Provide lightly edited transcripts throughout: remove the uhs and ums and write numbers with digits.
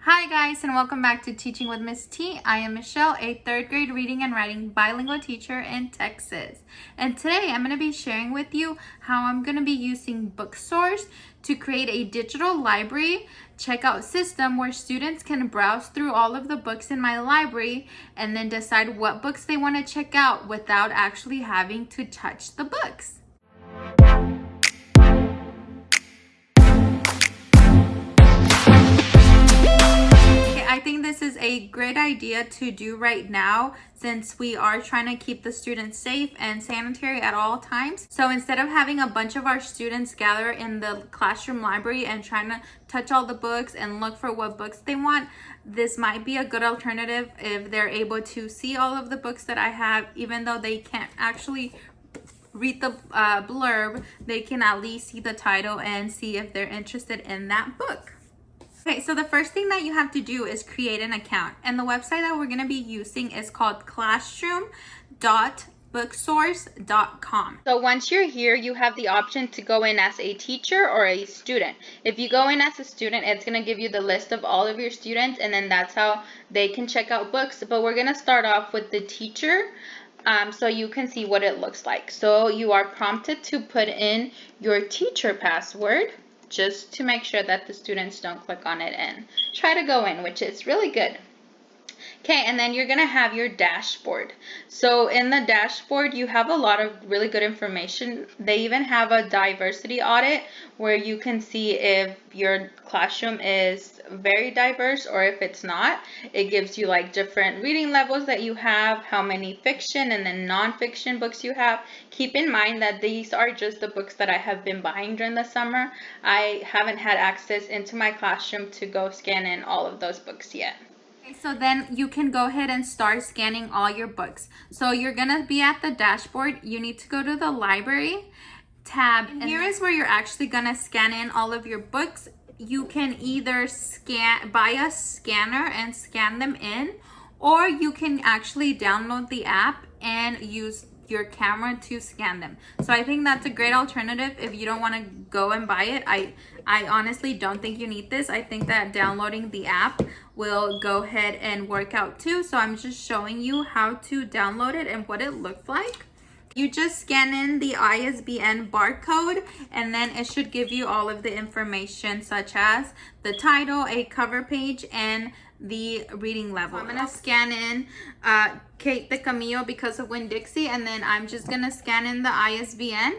Hi guys, and welcome back to Teaching with Miss T. I am Michelle, a third grade reading and writing bilingual teacher in Texas. And today I'm going to be sharing with you how I'm going to be using booksource to create a digital library checkout system where students can browse through all of the books in my library and then decide what books they want to check out without actually having to touch the books. I think this is a great idea to do right now since we are trying to keep the students safe and sanitary at all times. So instead of having a bunch of our students gather in the classroom library and trying to touch all the books and look for what books they want, this might be a good alternative if they're able to see all of the books that I have, even though they can't actually read the blurb, they can at least see the title and see if they're interested in that book. Okay, so the first thing that you have to do is create an account. And the website that we're going to be using is called classroom.booksource.com. So once you're here, you have the option to go in as a teacher or a student. If you go in as a student, it's going to give you the list of all of your students, and then that's how they can check out books. But we're going to start off with the teacher. So you can see what it looks like. So you are prompted to put in your teacher password, just to make sure that the students don't click on it and try to go in, which is really good. Okay, and then you're going to have your dashboard. So in the dashboard, you have a lot of really good information. They even have a diversity audit where you can see if your classroom is very diverse or if it's not. It gives you like different reading levels that you have, how many fiction and then nonfiction books you have. Keep in mind that these are just the books that I have been buying during the summer. I haven't had access into my classroom to go scan in all of those books yet. So then you can go ahead and start scanning all your books. So you're gonna be at the dashboard. You need to go to the library tab, and here is where you're actually gonna scan in all of your books. You can either buy a scanner and scan them in, or you can actually download the app and use your camera to scan them. So I think that's a great alternative if you don't want to go and buy it. I honestly don't think you need this. I think that downloading the app will go ahead and work out too. So I'm just showing you how to download it and what it looks like. You just scan in the ISBN barcode, and then it should give you all of the information such as the title, a cover page, and the reading level. I'm gonna scan in Kate the Camillo because of Winn-Dixie, and then I'm just gonna scan in the ISBN,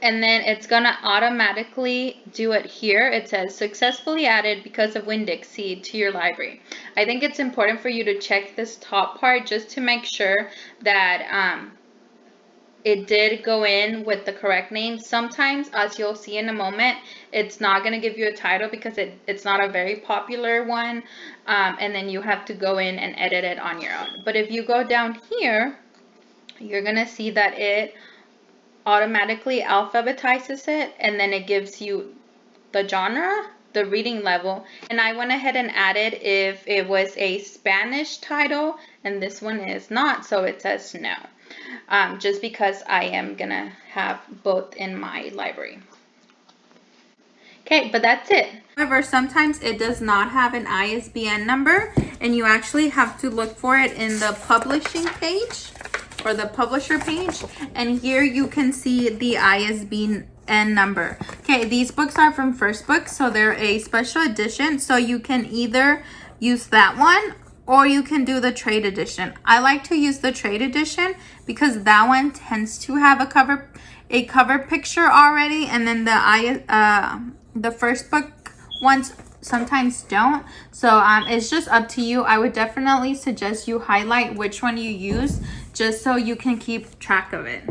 and then it's gonna automatically do it here. It says successfully added because of Winn-Dixie to your library. I think it's important for you to check this top part just to make sure that it did go in with the correct name. Sometimes, as you'll see in a moment, it's not going to give you a title because it's not a very popular one, and then you have to go in and edit it on your own. But if you go down here, you're going to see that it automatically alphabetizes it, and then it gives you the genre, the reading level, and I went ahead and added if it was a Spanish title, and this one is not, so it says no. Just because I am gonna have both in my library. Okay, but that's it. However, sometimes it does not have an ISBN number, and you actually have to look for it in the publishing page or the publisher page, and here you can see the ISBN number. Okay, these books are from First Books, so they're a special edition, so you can either use that one or you can do the trade edition. I like to use the trade edition because that one tends to have a cover picture already, and then the First Book ones sometimes don't. So it's just up to you. I would definitely suggest you highlight which one you use just so you can keep track of it.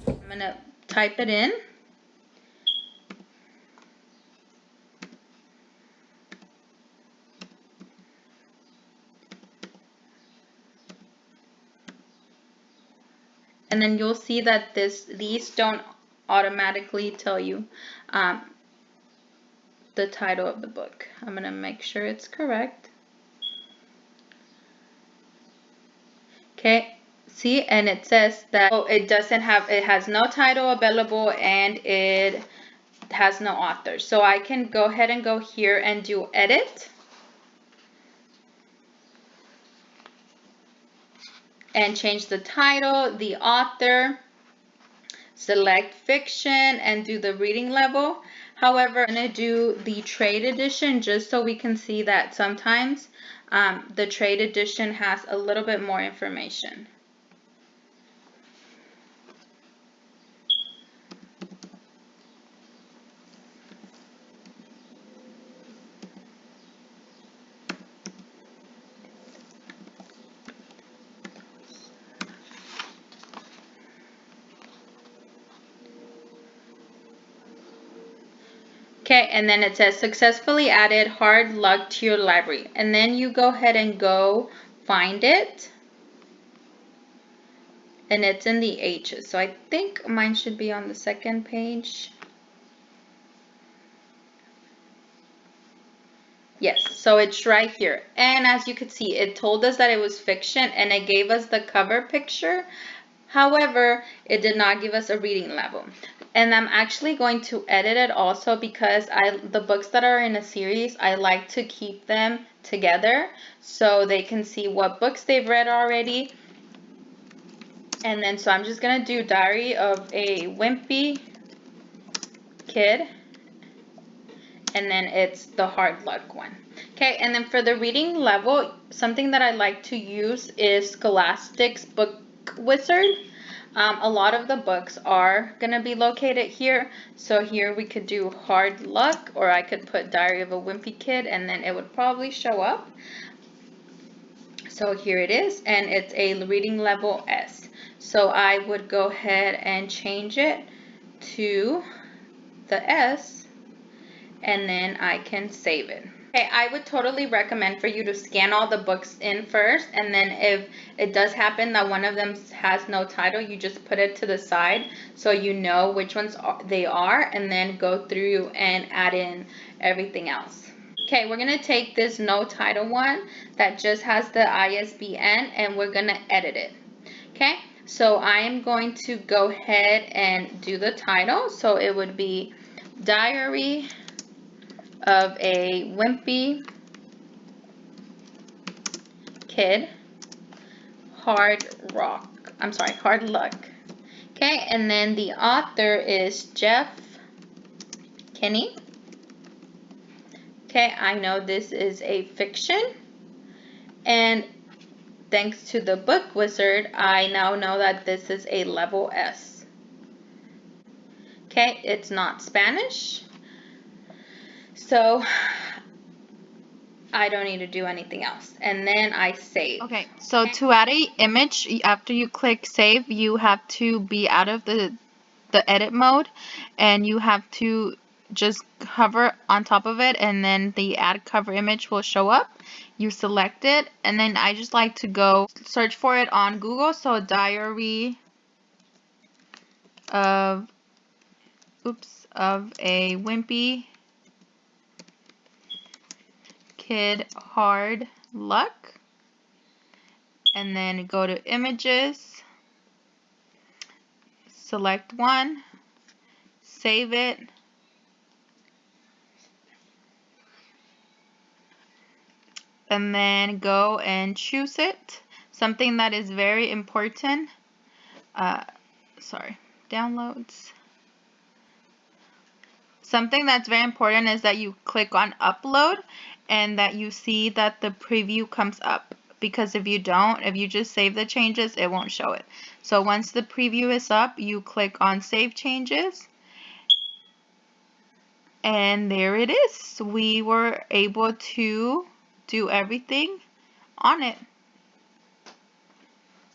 I'm gonna type it in. And then you'll see that these don't automatically tell you the title of the book. I'm gonna make sure it's correct. Okay, see, and it says that it has no title available, and it has no author. So I can go ahead and go here and do edit. And change the title, the author, select fiction, and do the reading level. However, I'm going to do the trade edition just so we can see that sometimes the trade edition has a little bit more information. Okay, and then it says successfully added hard luck to your library. And then you go ahead and go find it. And it's in the H's. So I think mine should be on the second page. Yes, so it's right here. And as you can see, it told us that it was fiction and it gave us the cover picture. However, it did not give us a reading level. And I'm actually going to edit it also because the books that are in a series, I like to keep them together so they can see what books they've read already. And then so I'm just going to do Diary of a Wimpy Kid. And then it's the hard luck one. Okay, and then for the reading level, something that I like to use is Scholastic's Book Wizard. A lot of the books are going to be located here. So here we could do hard luck, or I could put Diary of a Wimpy Kid, and then it would probably show up. So here it is, and it's a reading level S. So I would go ahead and change it to the S, and then I can save it. Okay, I would totally recommend for you to scan all the books in first, and then if it does happen that one of them has no title, you just put it to the side so you know which ones they are, and then go through and add in everything else. Okay, we're going to take this no title one that just has the ISBN, and we're going to edit it. Okay, so I am going to go ahead and do the title. So it would be Diary of a Wimpy Kid, hard luck. Okay, and then the author is Jeff Kinney. Okay, I know this is a fiction, and thanks to the book wizard, I now know that this is a level S. Okay, it's not Spanish, so I don't need to do anything else. And then I save. Okay, so to add an image, after you click save, you have to be out of the edit mode, and you have to just hover on top of it, and then the add cover image will show up. You select it, and then I just like to go search for it on Google. So Diary of a Wimpy Kid, hard luck, and then go to images, select one, save it, and then go and choose it. Something that is very important, downloads. Something that's very important is that you click on upload and that you see that the preview comes up, because if you don't, if you just save the changes, it won't show it. So once the preview is up, you click on save changes, and there it is. We were able to do everything on it.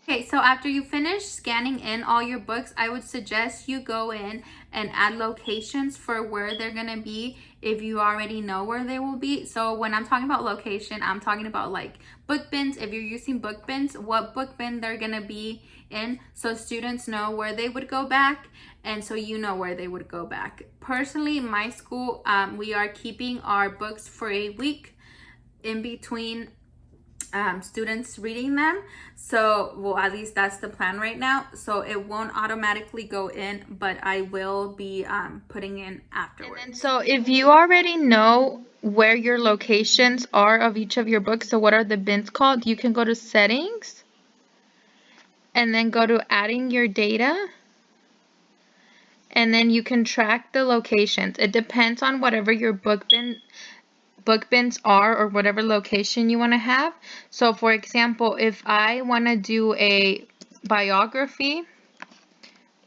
Okay, so after you finish scanning in all your books, I would suggest you go in and add locations for where they're going to be if you already know where they will be. So when I'm talking about location, I'm talking about like book bins. If you're using book bins, what book bin they're going to be in, so students know where they would go back, and so you know where they would go back. Personally, my school, we are keeping our books for a week in between students reading them. So, well, at least that's the plan right now. So it won't automatically go in, but I will be putting in afterwards. And so if you already know where your locations are of each of your books, so what are the bins called, you can go to settings and then go to adding your data. And then you can track the locations. It depends on whatever your book bins are or whatever location you want to have. So for example, if I want to do a biography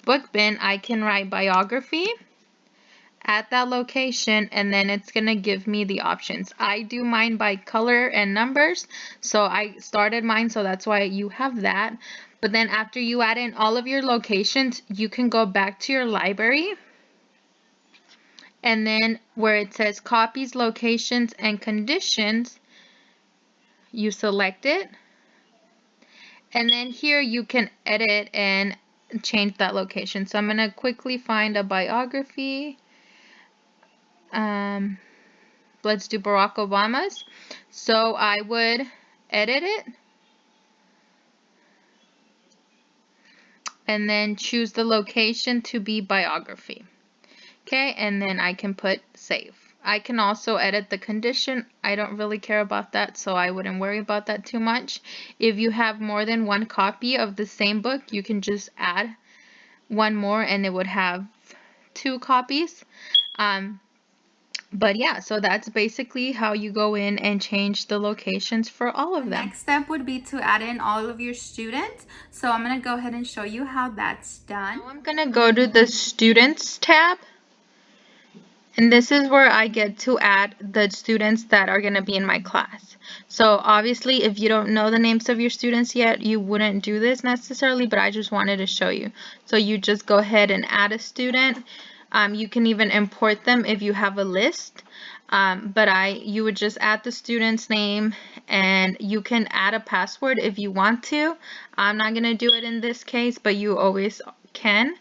book bin, I can write biography at that location, and then it's going to give me the options. I do mine by color and numbers, so I started mine, so that's why you have that. But then after you add in all of your locations, you can go back to your library, and then where it says copies, locations, and conditions, you select it. And then here you can edit and change that location. So I'm going to quickly find a biography. Let's do Barack Obama's. So I would edit it. And then choose the location to be biography. Okay, and then I can put save. I can also edit the condition. I don't really care about that, so I wouldn't worry about that too much. If you have more than one copy of the same book, you can just add one more and it would have 2 copies. But yeah, so that's basically how you go in and change the locations for all of them. The next step would be to add in all of your students. So I'm going to go ahead and show you how that's done. Now I'm going to go to the Students tab. And this is where I get to add the students that are going to be in my class. So obviously, if you don't know the names of your students yet, you wouldn't do this necessarily, but I just wanted to show you. So you just go ahead and add a student. You can even import them if you have a list. But you would just add the student's name, and you can add a password if you want to. I'm not going to do it in this case, but you always can.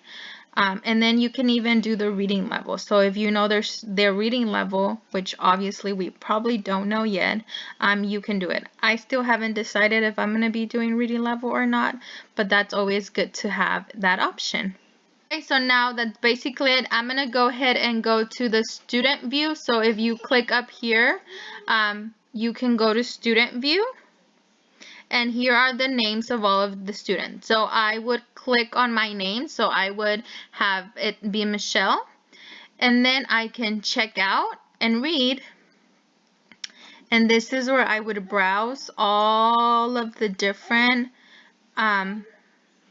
And then you can even do the reading level. So if you know their reading level, which obviously we probably don't know yet, you can do it. I still haven't decided if I'm going to be doing reading level or not, but that's always good to have that option. Okay, so now that's basically it. I'm going to go ahead and go to the student view. So if you click up here, you can go to student view. And here are the names of all of the students. So I would click on my name. So I would have it be Michelle. And then I can check out and read. And this is where I would browse all of the different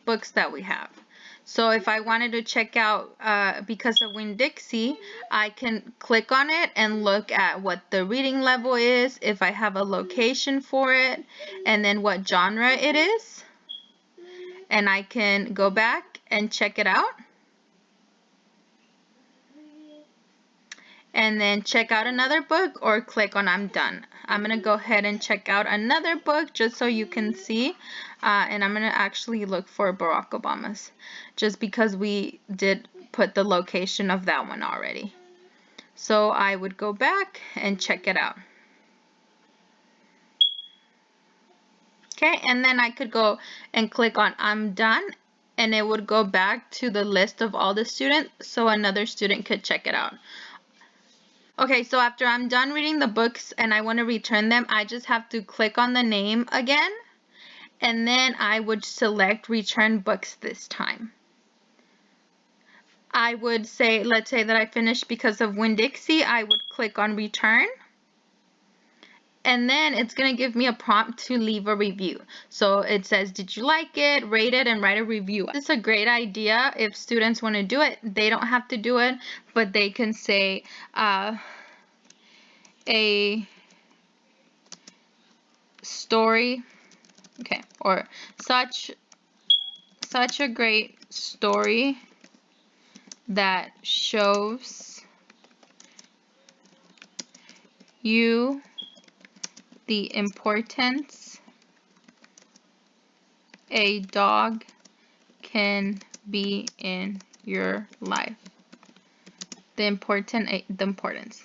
books that we have. So if I wanted to check out Because of Winn-Dixie, I can click on it and look at what the reading level is, if I have a location for it, and then what genre it is. And I can go back and check it out. And then check out another book or click on I'm done. I'm going to go ahead and check out another book just so you can see. And I'm going to actually look for Barack Obama's just because we did put the location of that one already. So I would go back and check it out. Okay, and then I could go and click on I'm done, and it would go back to the list of all the students so another student could check it out. Okay, so after I'm done reading the books and I want to return them, I just have to click on the name again, and then I would select return books this time. I would say, let's say that I finished Because of Winn-Dixie, I would click on return. And then it's going to give me a prompt to leave a review. So it says, did you like it? Rate it and write a review. It's a great idea if students want to do it. They don't have to do it, but they can say a story, okay, or such a great story that shows you the importance a dog can be in your life. The importance.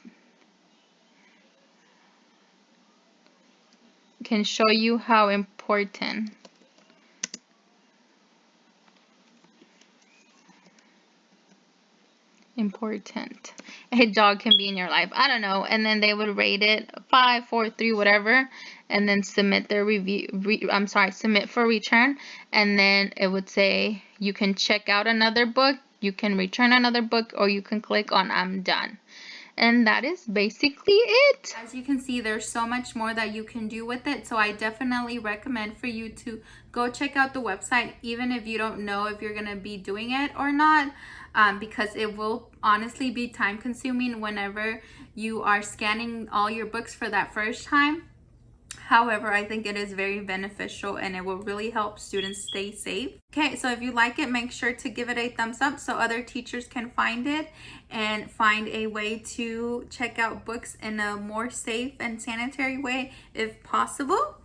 can show you how important a dog can be in your life. I don't know. And then they would rate it 5, 4, 3, whatever, and then submit their submit for return. And then it would say you can check out another book, you can return another book, or you can click on I'm done. And that is basically it. As you can see, there's so much more that you can do with it. So I definitely recommend for you to go check out the website, even if you don't know if you're going to be doing it or not, because it will honestly be time consuming whenever you are scanning all your books for that first time. However, I think it is very beneficial and it will really help students stay safe. Okay, so if you like it, make sure to give it a thumbs up so other teachers can find it and find a way to check out books in a more safe and sanitary way if possible.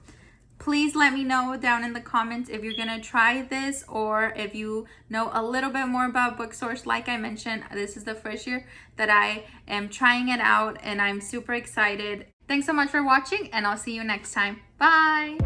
Please let me know down in the comments if you're gonna try this or if you know a little bit more about booksource. Like I mentioned, this is the first year that I am trying it out and I'm super excited. Thanks so much for watching and I'll see you next time. Bye!